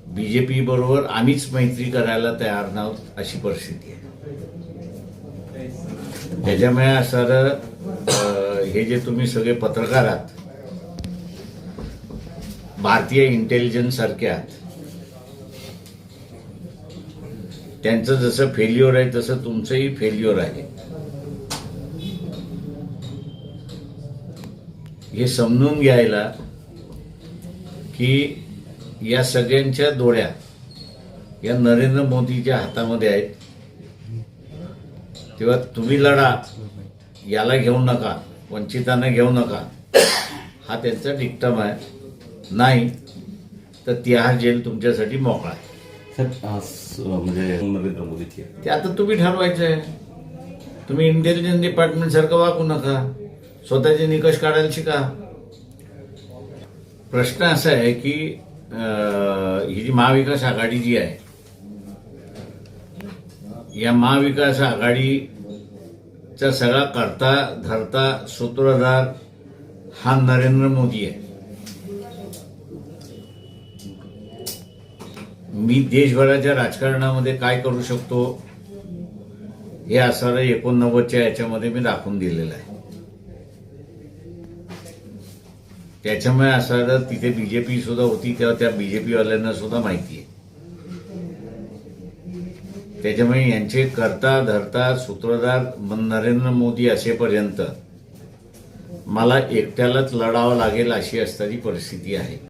BJP बरोबर आम्हीच मैत्री करायला तयार नाहोत अशी परिस्थिती आहे. त्याच्यामुळे सर हे जे तुम्ही सगळे पत्रकार आहात, भारतीय इंटेलिजन्स सारखे आहात, त्यांचं जसं फेल्युअर आहे तसं तुमचंही फेल्युअर आहे. हे समजून घ्यायला की या सगळ्यांच्या डोळ्या या नरेंद्र मोदीच्या हातामध्ये आहेत. तेव्हा तुम्ही लढा, याला घेऊ नका, वंचितांना घेऊ नका, हा त्यांचा डिक्टम आहे. नाही तर तिहार जेल तुमच्यासाठी मोकळा आहे. म्हणजे नरेंद्र मोदीची ते आता तुम्ही ठरवायचं आहे. तुम्ही इंटेलिजन्स डिपार्टमेंट सारखं वागू नका, स्वतःचे निकष काढायला शिका. प्रश्न असा आहे की ही जी महाविकास आघाडी जी आहे, या महाविकास आघाडीचा सगळा करता धरता सूत्रधार हा नरेंद्र मोदी आहे. मी देशभराच्या राजकारणामध्ये काय करू शकतो हे असं 89च्या याच्यामध्ये मी दाखवून दिलेलं आहे. त्याच्यामुळे असं तिथे बीजेपी सुद्धा होती, तेव्हा त्या बीजेपीवाल्यांना सुद्धा माहिती आहे. त्याच्यामुळे यांचे करता धरता सूत्रधार नरेंद्र मोदी असेपर्यंत मला एकट्यालाच लढावं लागेल अशी असणारी परिस्थिती आहे.